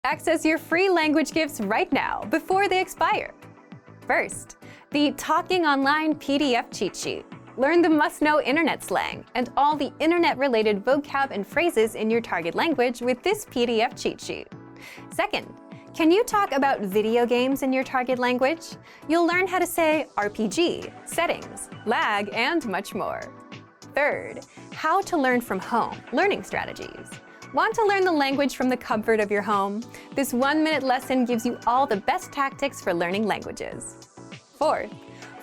Access your free language gifts right now before they expire. First, the Talking Online PDF cheat sheet. Learn the must-know internet slang and all the internet-related vocab and phrases in your target language with this PDF cheat sheet. Second, can you talk about video games in your target language? You'll learn how to say RPG, settings, lag, and much more. Third, how to learn from home, learning strategies. Want to learn the language from the comfort of your home? This 1-minute lesson gives you all the best tactics for learning languages. Fourth,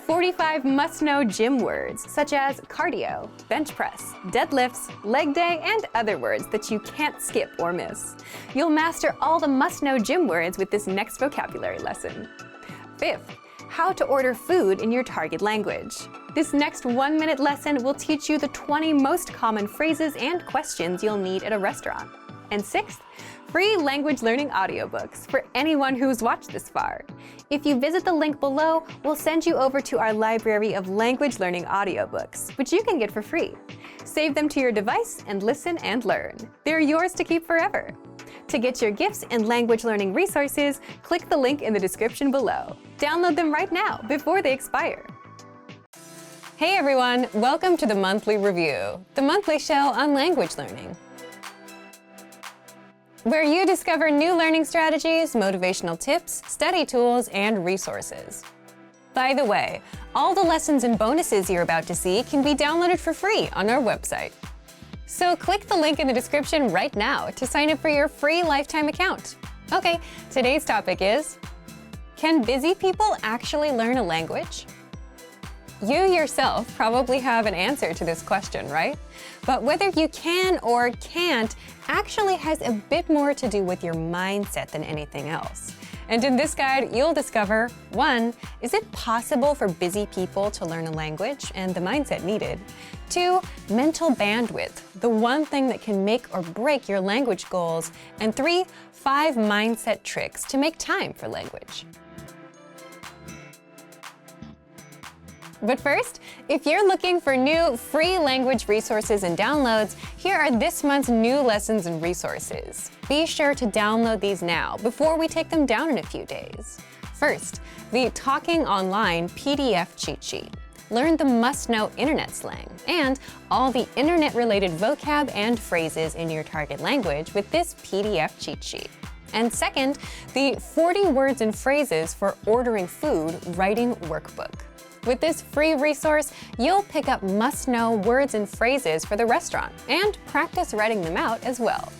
45 must-know gym words such as cardio, bench press, deadlifts, leg day, and other words that you can't skip or miss. You'll master all the must-know gym words with this next vocabulary lesson. Fifth, how to order food in your target language. This next 1-minute lesson will teach you the 20 most common phrases and questions you'll need at a restaurant. And sixth, free language learning audiobooks for anyone who's watched this far. If you visit the link below, we'll send you over to our library of language learning audiobooks, which you can get for free. Save them to your device and listen and learn. They're yours to keep forever. To get your gifts and language learning resources, click the link in the description below. Download them right now before they expire. Hey everyone, welcome to the Monthly Review, the monthly show on language learning, where you discover new learning strategies, motivational tips, study tools, and resources. By the way, all the lessons and bonuses you're about to see can be downloaded for free on our website. So click the link in the description right now to sign up for your free lifetime account. Okay, today's topic is, can busy people actually learn a language? You yourself probably have an answer to this question, right? But whether you can or can't actually has a bit more to do with your mindset than anything else. And in this guide, you'll discover, 1, is it possible for busy people to learn a language and the mindset needed? 2, mental bandwidth, the one thing that can make or break your language goals. And 3, 5 mindset tricks to make time for language. But first, if you're looking for new free language resources and downloads, here are this month's new lessons and resources. Be sure to download these now before we take them down in a few days. First, the Talking Online PDF cheat sheet. Learn the must-know internet slang and all the internet-related vocab and phrases in your target language with this PDF cheat sheet. And second, the 40 words and phrases for ordering food writing workbook. With this free resource, you'll pick up must-know words and phrases for the restaurant and practice writing them out as well.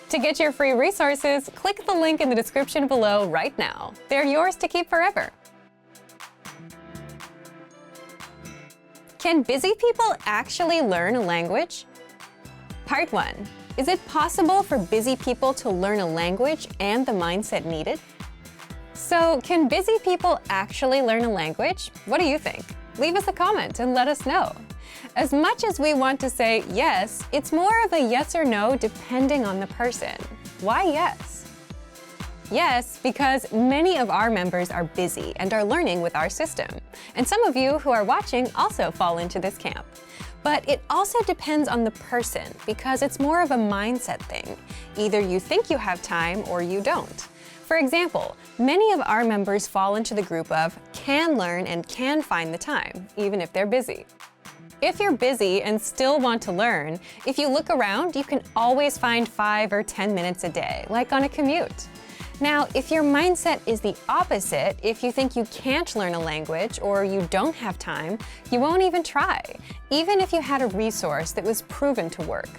To get your free resources, click the link in the description below right now. They're yours to keep forever. Can busy people actually learn a language? Part 1. Is it possible for busy people to learn a language and the mindset needed? So, can busy people actually learn a language? What do you think? Leave us a comment and let us know. As much as we want to say yes, it's more of a yes or no depending on the person. Why yes? Yes, because many of our members are busy and are learning with our system. And some of you who are watching also fall into this camp. But it also depends on the person because it's more of a mindset thing. Either you think you have time or you don't. For example, many of our members fall into the group of can learn and can find the time, even if they're busy. If you're busy and still want to learn, if you look around, you can always find 5 or 10 minutes a day, like on a commute. Now, if your mindset is the opposite, if you think you can't learn a language or you don't have time, you won't even try, even if you had a resource that was proven to work.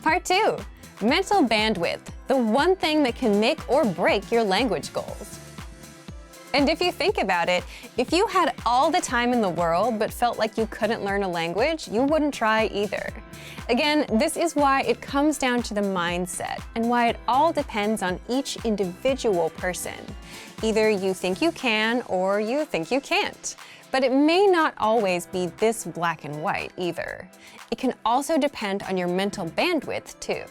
Part 2. Mental bandwidth, the one thing that can make or break your language goals. And if you think about it, if you had all the time in the world but felt like you couldn't learn a language, you wouldn't try either. Again, this is why it comes down to the mindset and why it all depends on each individual person. Either you think you can or you think you can't. But it may not always be this black and white either. It can also depend on your mental bandwidth too.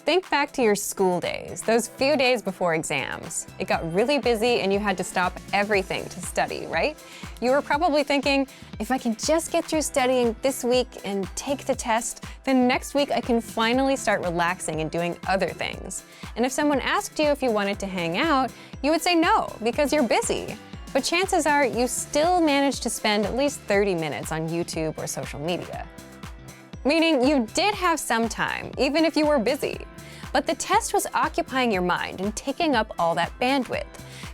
Think back to your school days, those few days before exams. It got really busy and you had to stop everything to study, right? You were probably thinking, if I can just get through studying this week and take the test, then next week I can finally start relaxing and doing other things. And if someone asked you if you wanted to hang out, you would say no, because you're busy. But chances are you still managed to spend at least 30 minutes on YouTube or social media. Meaning you did have some time, even if you were busy. But the test was occupying your mind and taking up all that bandwidth.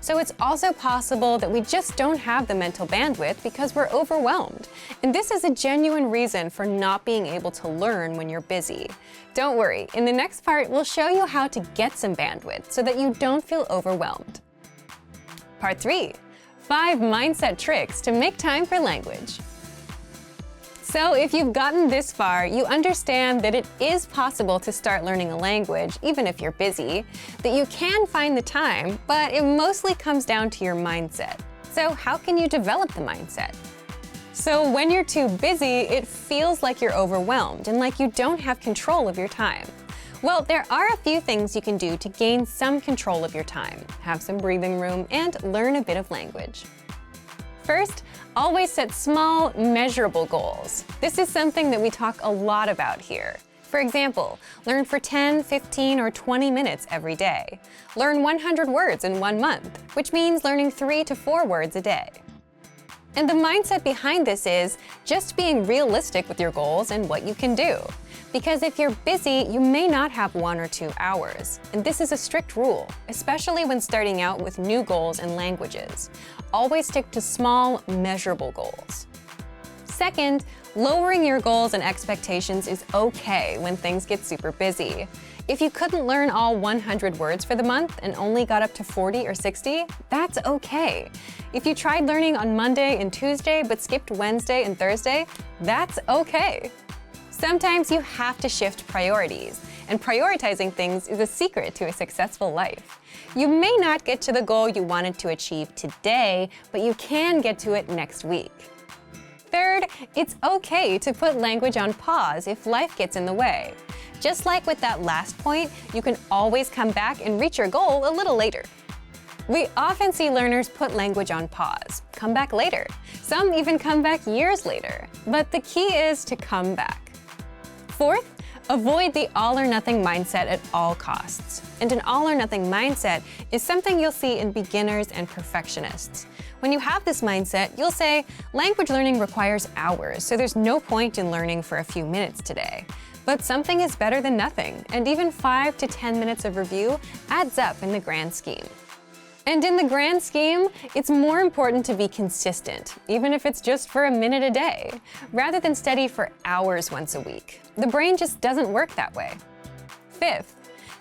So it's also possible that we just don't have the mental bandwidth because we're overwhelmed. And this is a genuine reason for not being able to learn when you're busy. Don't worry, in the next part, we'll show you how to get some bandwidth so that you don't feel overwhelmed. Part 3. 5 mindset tricks to make time for language. So if you've gotten this far, you understand that it is possible to start learning a language, even if you're busy, that you can find the time, but it mostly comes down to your mindset. So how can you develop the mindset? So when you're too busy, it feels like you're overwhelmed and like you don't have control of your time. Well, there are a few things you can do to gain some control of your time, have some breathing room, and learn a bit of language. First, always set small, measurable goals. This is something that we talk a lot about here. For example, learn for 10, 15, or 20 minutes every day. Learn 100 words in 1 month, which means learning 3 to 4 words a day. And the mindset behind this is just being realistic with your goals and what you can do. Because if you're busy, you may not have 1 or 2 hours. And this is a strict rule, especially when starting out with new goals and languages. Always stick to small, measurable goals. Second, lowering your goals and expectations is okay when things get super busy. If you couldn't learn all 100 words for the month and only got up to 40 or 60, that's okay. If you tried learning on Monday and Tuesday but skipped Wednesday and Thursday, that's okay. Sometimes you have to shift priorities, and prioritizing things is a secret to a successful life. You may not get to the goal you wanted to achieve today, but you can get to it next week. Third, it's okay to put language on pause if life gets in the way. Just like with that last point, you can always come back and reach your goal a little later. We often see learners put language on pause, come back later. Some even come back years later. But the key is to come back. Fourth, avoid the all-or-nothing mindset at all costs. And an all-or-nothing mindset is something you'll see in beginners and perfectionists. When you have this mindset, you'll say, language learning requires hours, so there's no point in learning for a few minutes today. But something is better than nothing, and even 5 to 10 minutes of review adds up in the grand scheme. And in the grand scheme, it's more important to be consistent, even if it's just for a minute a day, rather than study for hours once a week. The brain just doesn't work that way. Fifth,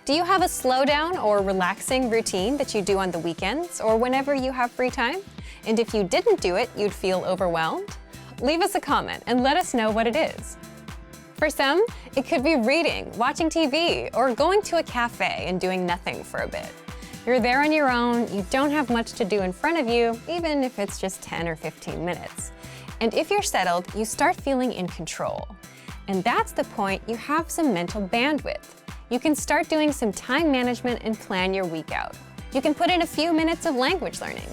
do you have a slowdown or relaxing routine that you do on the weekends or whenever you have free time? And if you didn't do it, you'd feel overwhelmed? Leave us a comment and let us know what it is. For some, it could be reading, watching TV, or going to a cafe and doing nothing for a bit. You're there on your own, you don't have much to do in front of you, even if it's just 10 or 15 minutes. And if you're settled, you start feeling in control. And that's the point you have some mental bandwidth. You can start doing some time management and plan your week out. You can put in a few minutes of language learning.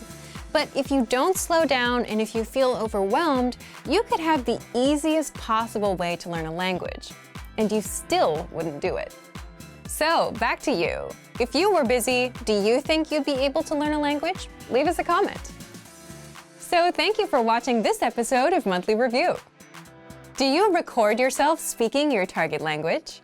But if you don't slow down and if you feel overwhelmed, you could have the easiest possible way to learn a language, and you still wouldn't do it. So, back to you. If you were busy, do you think you'd be able to learn a language? Leave us a comment. So, thank you for watching this episode of Monthly Review. Do you record yourself speaking your target language?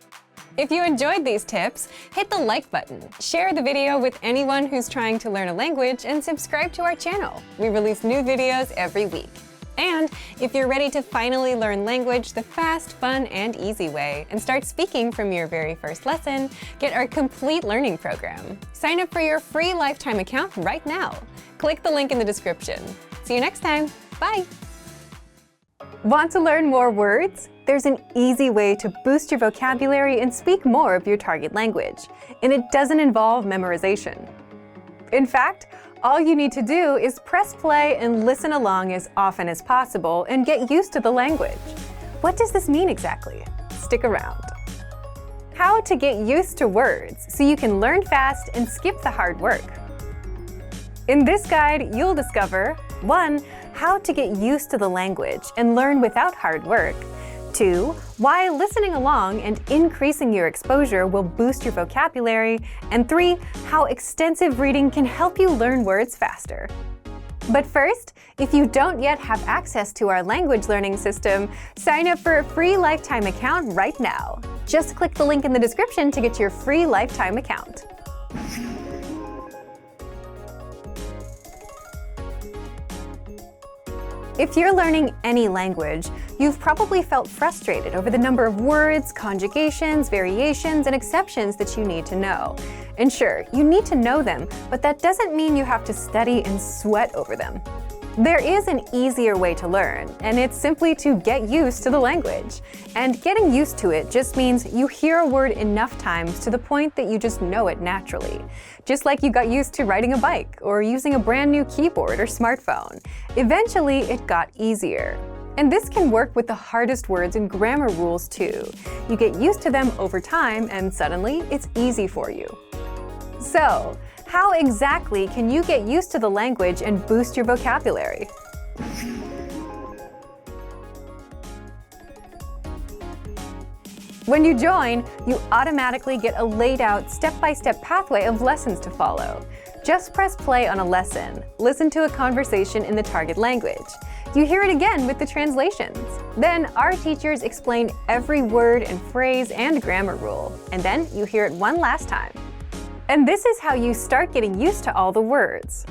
If you enjoyed these tips, hit the like button, share the video with anyone who's trying to learn a language, and subscribe to our channel. We release new videos every week. And if you're ready to finally learn language the fast, fun, and easy way and start speaking from your very first lesson, get our complete learning program. Sign up for your free lifetime account right now. Click the link in the description. See you next time. Bye! Want to learn more words? There's an easy way to boost your vocabulary and speak more of your target language, and it doesn't involve memorization. In fact, all you need to do is press play and listen along as often as possible and get used to the language. What does this mean exactly? Stick around. how to get used to words so you can learn fast and skip the hard work. In this guide, you'll discover 1. How to get used to the language and learn without hard work. 2. Why listening along and increasing your exposure will boost your vocabulary. And 3. How extensive reading can help you learn words faster. But first, if you don't yet have access to our language learning system, sign up for a free lifetime account right now. Just click the link in the description to get your free lifetime account. If you're learning any language, you've probably felt frustrated over the number of words, conjugations, variations, and exceptions that you need to know. And sure, you need to know them, but that doesn't mean you have to study and sweat over them. There is an easier way to learn, and it's simply to get used to the language. And getting used to it just means you hear a word enough times to the point that you just know it naturally. Just like you got used to riding a bike or using a brand new keyboard or smartphone. Eventually, it got easier. And this can work with the hardest words and grammar rules too. You get used to them over time, and suddenly it's easy for you. So, how exactly can you get used to the language and boost your vocabulary? When you join, you automatically get a laid-out step-by-step pathway of lessons to follow. Just press play on a lesson, listen to a conversation in the target language. You hear it again with the translations. Then our teachers explain every word and phrase and grammar rule, and then you hear it one last time. And this is how you start getting used to all the words.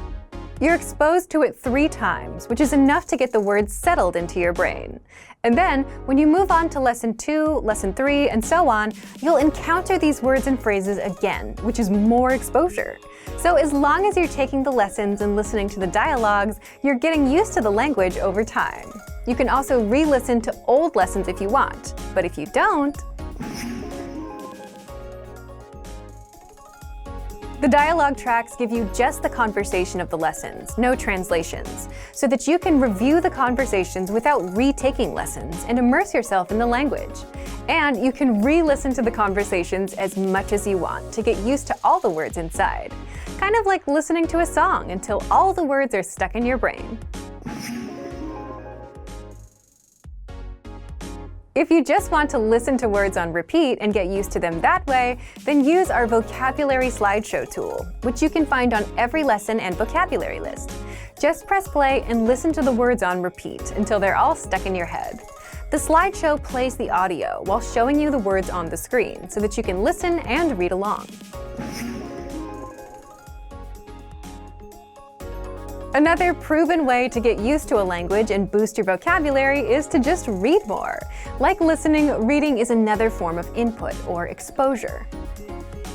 You're exposed to it 3 times, which is enough to get the words settled into your brain. And then, when you move on to lesson 2, lesson 3, and so on, you'll encounter these words and phrases again, which is more exposure. So as long as you're taking the lessons and listening to the dialogues, you're getting used to the language over time. You can also re-listen to old lessons if you want, but if you don't, the dialogue tracks give you just the conversation of the lessons, no translations, so that you can review the conversations without retaking lessons and immerse yourself in the language. And you can re-listen to the conversations as much as you want to get used to all the words inside. Kind of like listening to a song until all the words are stuck in your brain. If you just want to listen to words on repeat and get used to them that way, then use our vocabulary slideshow tool, which you can find on every lesson and vocabulary list. Just press play and listen to the words on repeat until they're all stuck in your head. The slideshow plays the audio while showing you the words on the screen so that you can listen and read along. Another proven way to get used to a language and boost your vocabulary is to just read more. Like listening, reading is another form of input or exposure.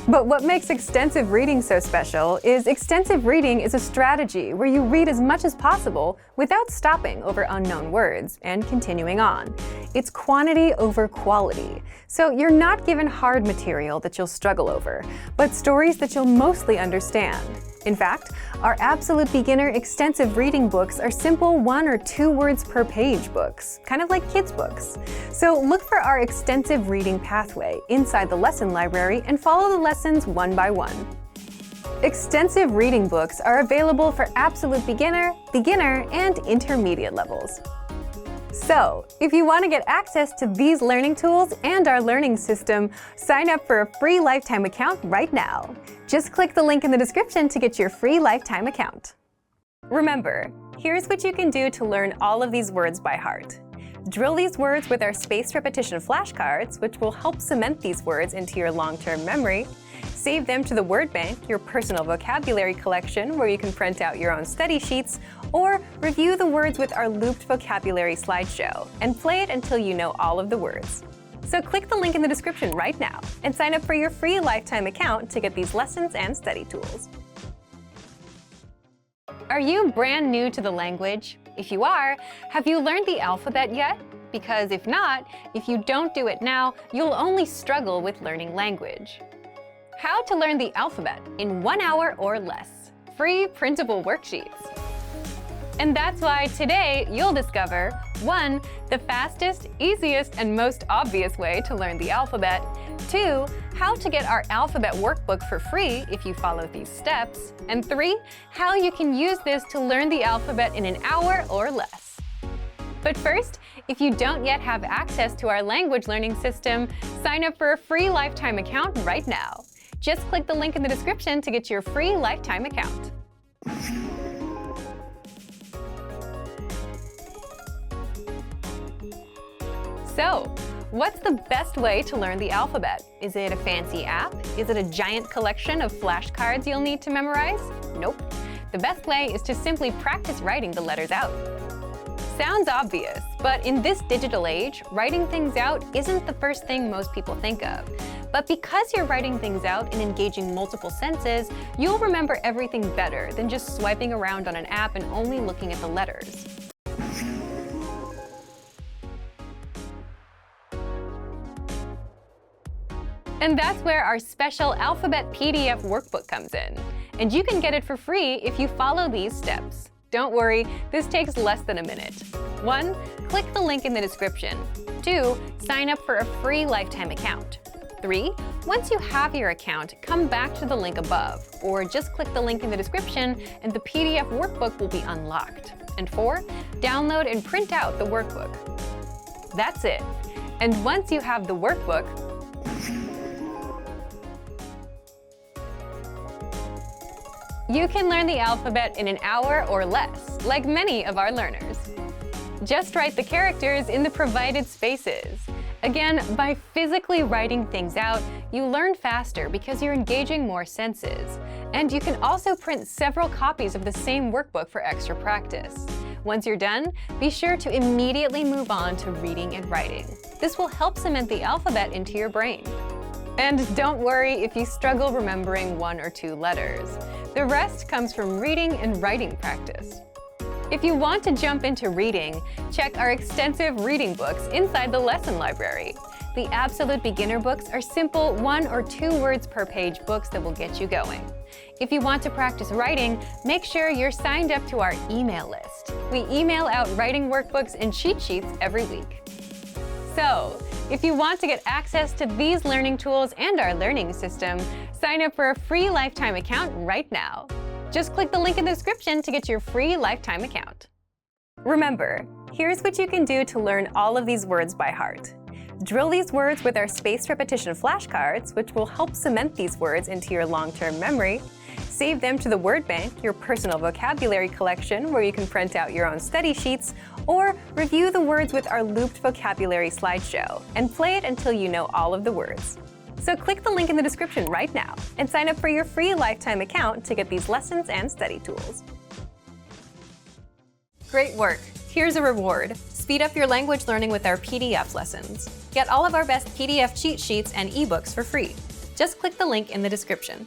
But what makes extensive reading so special is extensive reading is a strategy where you read as much as possible without stopping over unknown words and continuing on. It's quantity over quality. So you're not given hard material that you'll struggle over, but stories that you'll mostly understand. In fact, our Absolute Beginner extensive reading books are simple 1 or 2 words per page books, kind of like kids' books. So look for our extensive reading pathway inside the lesson library and follow the lessons one by one. Extensive reading books are available for Absolute Beginner, Beginner, and Intermediate levels. So, if you want to get access to these learning tools and our learning system, sign up for a free lifetime account right now. Just click the link in the description to get your free lifetime account. Remember, here's what you can do to learn all of these words by heart. Drill these words with our spaced repetition flashcards, which will help cement these words into your long-term memory. Save them to the word bank, your personal vocabulary collection, where you can print out your own study sheets, or review the words with our looped vocabulary slideshow, and play it until you know all of the words. So click the link in the description right now and sign up for your free lifetime account to get these lessons and study tools. Are you brand new to the language? If you are, have you learned the alphabet yet? Because if not, if you don't do it now, you'll only struggle with learning language. How to learn the alphabet in 1 hour or less. Free printable worksheets. And that's why today you'll discover 1. The fastest, easiest, and most obvious way to learn the alphabet. 2. How to get our alphabet workbook for free if you follow these steps. And 3. How you can use this to learn the alphabet in an hour or less. But first, if you don't yet have access to our language learning system, sign up for a free lifetime account right now. Just click the link in the description to get your free lifetime account. So, what's the best way to learn the alphabet? Is it a fancy app? Is it a giant collection of flashcards you'll need to memorize? Nope. The best way is to simply practice writing the letters out. Sounds obvious, but in this digital age, writing things out isn't the first thing most people think of. But because you're writing things out and engaging multiple senses, you'll remember everything better than just swiping around on an app and only looking at the letters. And that's where our special Alphabet PDF workbook comes in. And you can get it for free if you follow these steps. Don't worry, this takes less than a minute. 1. Click the link in the description. 2. Sign up for a free lifetime account. 3. Once you have your account, come back to the link above, or just click the link in the description and the PDF workbook will be unlocked. And 4. Download and print out the workbook. That's it. And once you have the workbook, you can learn the alphabet in an hour or less, like many of our learners. Just write the characters in the provided spaces. Again, by physically writing things out, you learn faster because you're engaging more senses. And you can also print several copies of the same workbook for extra practice. Once you're done, be sure to immediately move on to reading and writing. This will help cement the alphabet into your brain. And don't worry if you struggle remembering 1 or 2 letters. The rest comes from reading and writing practice. If you want to jump into reading, check our extensive reading books inside the lesson library. The Absolute Beginner books are simple 1 or 2 words per page books that will get you going. If you want to practice writing, make sure you're signed up to our email list. We email out writing workbooks and cheat sheets every week. So, if you want to get access to these learning tools and our learning system, sign up for a free lifetime account right now. Just click the link in the description to get your free lifetime account. Remember, here's what you can do to learn all of these words by heart. Drill these words with our spaced repetition flashcards, which will help cement these words into your long-term memory. Save them to the word bank, your personal vocabulary collection, where you can print out your own study sheets, or review the words with our looped vocabulary slideshow, and play it until you know all of the words. So click the link in the description right now and sign up for your free lifetime account to get these lessons and study tools. Great work! Here's a reward. Speed up your language learning with our PDF lessons. Get all of our best PDF cheat sheets and ebooks for free. Just click the link in the description.